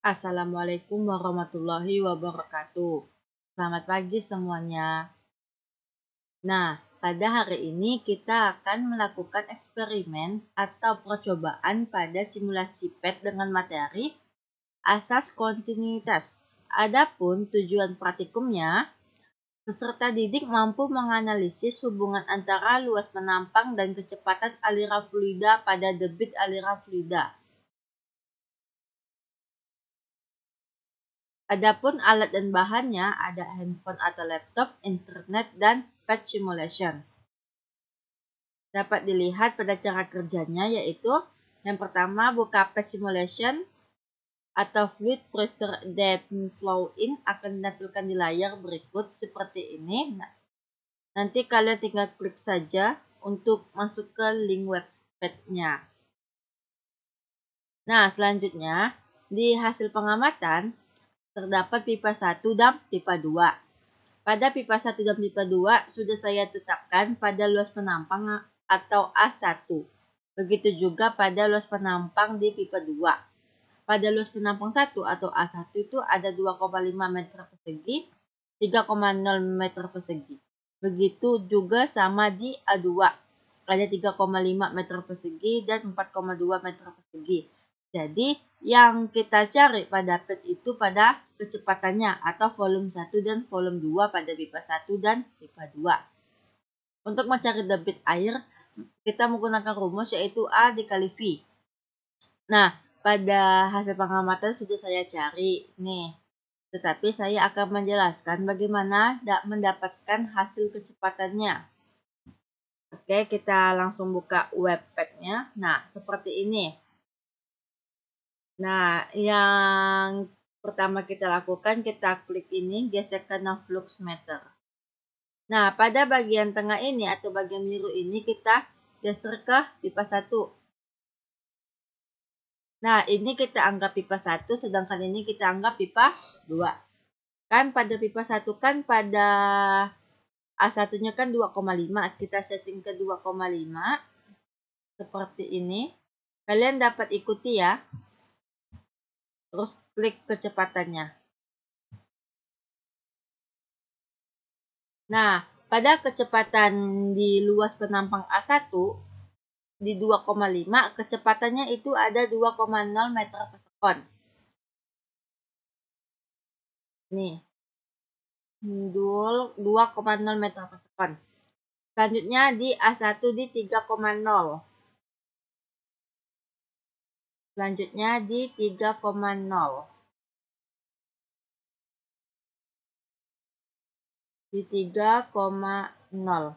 Assalamualaikum warahmatullahi wabarakatuh. Selamat pagi semuanya. Nah, pada hari ini kita akan melakukan eksperimen atau percobaan pada simulasi PET dengan materi asas kontinuitas. Adapun tujuan praktikumnya, peserta didik mampu menganalisis hubungan antara luas penampang dan kecepatan aliran fluida pada debit aliran fluida. Adapun alat dan bahannya ada handphone atau laptop, internet, dan PET simulation. Dapat dilihat pada cara kerjanya yaitu yang pertama buka PET simulation atau fluid pressure depth flow in akan ditampilkan di layar berikut seperti ini. Nah, nanti kalian tinggal klik saja untuk masuk ke link web PET-nya. Nah, selanjutnya di hasil pengamatan terdapat pipa 1 dan pipa 2. Pada pipa 1 dan pipa 2 sudah saya tetapkan pada luas penampang atau A1. Begitu juga pada luas penampang di pipa 2. Pada luas penampang 1 atau A1 itu ada 2,5 meter persegi, 3,0 meter persegi. Begitu juga sama di A2. Ada 3,5 meter persegi dan 4,2 meter persegi. Jadi, yang kita cari pada PET itu pada kecepatannya atau volume 1 dan volume 2 pada pipa 1 dan pipa 2. Untuk mencari debit air, kita menggunakan rumus yaitu A dikali V. Nah, pada hasil pengamatan sudah saya cari nih. Tetapi saya akan menjelaskan bagaimana mendapatkan hasil kecepatannya. Oke, kita langsung buka web PET-nya. Nah, seperti ini. Nah, yang pertama kita lakukan, kita klik ini, geserkan flux meter. Nah, pada bagian tengah ini atau bagian biru ini kita geser ke pipa 1. Nah, ini kita anggap pipa 1, sedangkan ini kita anggap pipa 2. Kan pada pipa 1 kan pada A1-nya kan 2,5, kita setting ke 2,5. Seperti ini. Kalian dapat ikuti ya. Terus klik kecepatannya. Nah, pada kecepatan di luas penampang A1 di 2,5, kecepatannya itu ada 2,0 meter per sekon. Nih, 2,0 meter per sekon. Selanjutnya di A1 di 3,0. Selanjutnya di 3,0. Di 3,0.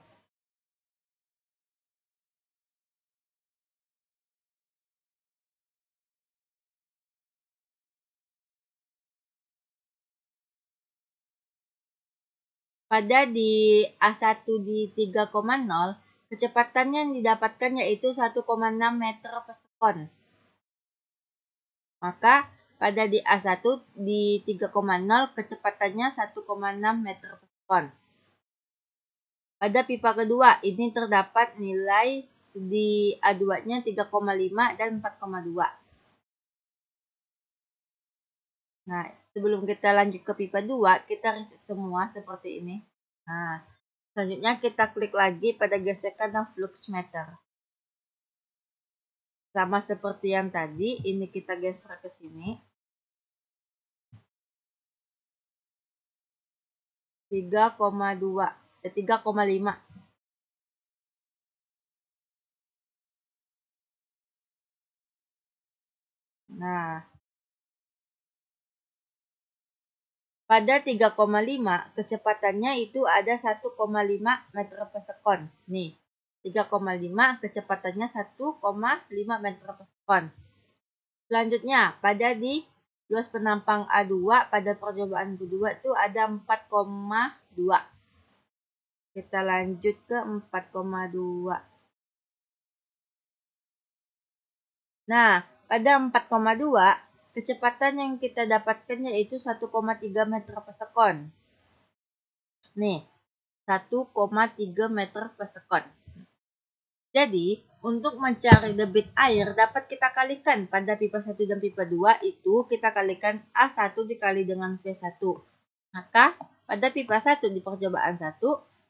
Pada di A1 di 3,0, kecepatannya yang didapatkan yaitu 1,6 meter per sekon. Maka pada di A1 di 3,0 kecepatannya 1,6 meter per sekon. Pada pipa kedua ini terdapat nilai di A2-nya 3,5 dan 4,2. Nah, sebelum kita lanjut ke pipa 2, kita reset semua seperti ini. Nah, selanjutnya kita klik lagi pada gesekan flux meter. Sama seperti yang tadi, ini kita geser ke sini. 3,2, 3,5. Nah, pada 3,5 kecepatannya itu ada 1,5 meter per sekon. Nih, 3,5 kecepatannya 1,5 meter per sekon. Selanjutnya, pada di luas penampang A2 pada percobaan kedua itu ada 4,2. Kita lanjut ke 4,2. Nah, pada 4,2 kecepatan yang kita dapatkan yaitu 1,3 meter per sekon. Nih, 1,3 meter per sekon. Jadi, untuk mencari debit air dapat kita kalikan pada pipa 1 dan pipa 2 itu kita kalikan A1 dikali dengan V1. Maka pada pipa 1 di percobaan 1, 2,5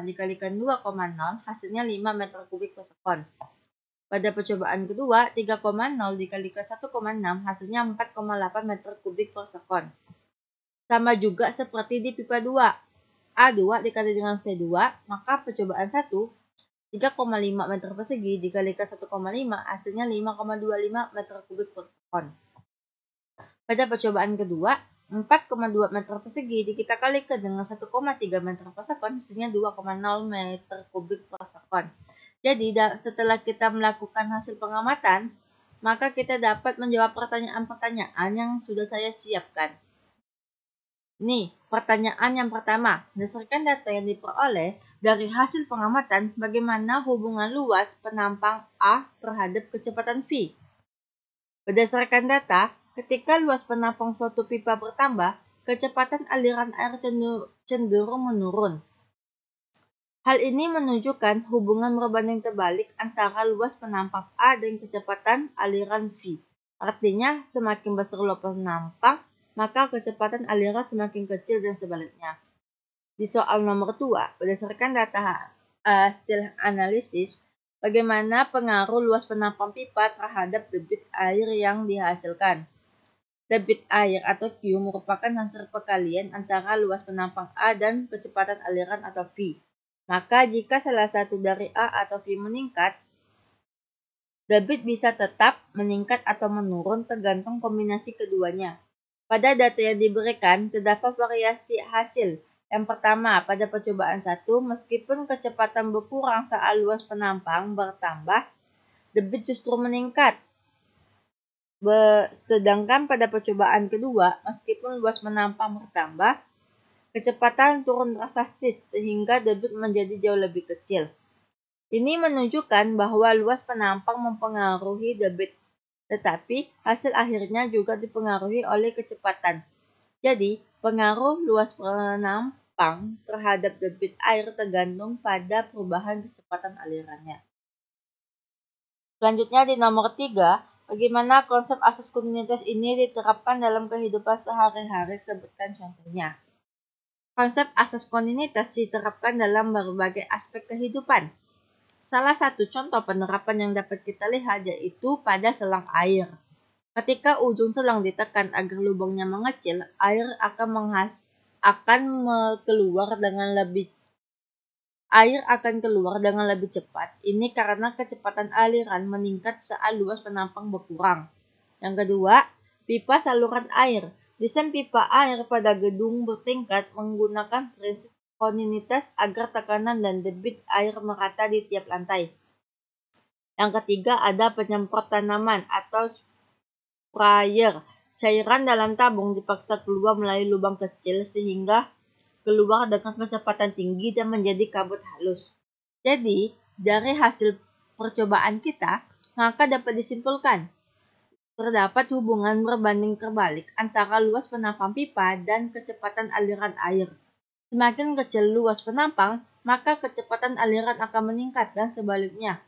dikalikan 2,0 hasilnya 5 meter kubik per sekon. Pada percobaan kedua, 3,0 dikalikan 1,6 hasilnya 4,8 meter kubik per sekon. Sama juga seperti di pipa 2. A2 dikali dengan V2, maka percobaan 1, 3,5 meter persegi dikalikan 1,5 hasilnya 5,25 meter kubik per sekon. Pada percobaan kedua, 4,2 meter persegi kita kalikan dengan 1,3 meter per sekon hasilnya 2,0 meter kubik per sekon. Jadi setelah kita melakukan hasil pengamatan, maka kita dapat menjawab pertanyaan-pertanyaan yang sudah saya siapkan. Nih, pertanyaan yang pertama. Berdasarkan data yang diperoleh dari hasil pengamatan, bagaimana hubungan luas penampang A terhadap kecepatan V? Berdasarkan data, ketika luas penampang suatu pipa bertambah, kecepatan aliran air cenderung menurun. Hal ini menunjukkan hubungan berbanding terbalik antara luas penampang A dan kecepatan aliran V. Artinya, semakin besar luas penampang, maka kecepatan aliran semakin kecil dan sebaliknya. Di soal nomor 2, berdasarkan data hasil analisis, bagaimana pengaruh luas penampang pipa terhadap debit air yang dihasilkan. Debit air atau Q merupakan hasil perkalian antara luas penampang A dan kecepatan aliran atau V. Maka jika salah satu dari A atau V meningkat, debit bisa tetap meningkat atau menurun tergantung kombinasi keduanya. Pada data yang diberikan, terdapat variasi hasil. Yang pertama, pada percobaan 1, meskipun kecepatan berkurang saat luas penampang bertambah, debit justru meningkat. Sedangkan pada percobaan kedua, meskipun luas penampang bertambah, kecepatan turun drastis sehingga debit menjadi jauh lebih kecil. Ini menunjukkan bahwa luas penampang mempengaruhi debit, tetapi hasil akhirnya juga dipengaruhi oleh kecepatan. Jadi, pengaruh luas penampang terhadap debit air tergantung pada perubahan kecepatan alirannya. Selanjutnya di nomor 3, bagaimana konsep asas kontinuitas ini diterapkan dalam kehidupan sehari-hari? Sebutkan contohnya. Konsep asas kontinuitas diterapkan dalam berbagai aspek kehidupan. Salah satu contoh penerapan yang dapat kita lihat yaitu pada selang air. Ketika ujung selang ditekan agar lubangnya mengecil, air akan keluar dengan lebih cepat. Ini karena kecepatan aliran meningkat saat luas penampang berkurang. Yang kedua, pipa saluran air. Desain pipa air pada gedung bertingkat menggunakan prinsip kontinuitas agar tekanan dan debit air merata di tiap lantai. Yang ketiga, ada penyemprot tanaman atau sprayer. Cairan dalam tabung dipaksa keluar melalui lubang kecil sehingga keluar dengan kecepatan tinggi dan menjadi kabut halus. Jadi, dari hasil percobaan kita, maka dapat disimpulkan terdapat hubungan berbanding terbalik antara luas penampang pipa dan kecepatan aliran air. Semakin kecil luas penampang, maka kecepatan aliran akan meningkat dan sebaliknya.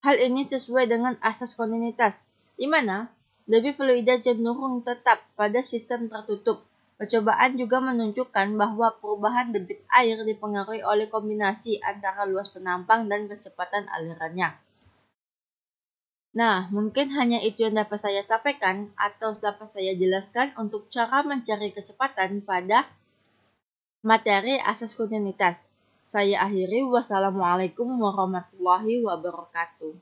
Hal ini sesuai dengan asas kontinuitas, di mana debit fluida cenderung tetap pada sistem tertutup. Percobaan juga menunjukkan bahwa perubahan debit air dipengaruhi oleh kombinasi antara luas penampang dan kecepatan alirannya. Nah, mungkin hanya itu yang dapat saya sampaikan atau dapat saya jelaskan untuk cara mencari kecepatan pada materi asas kontinuitas. Saya akhiri, wassalamualaikum warahmatullahi wabarakatuh.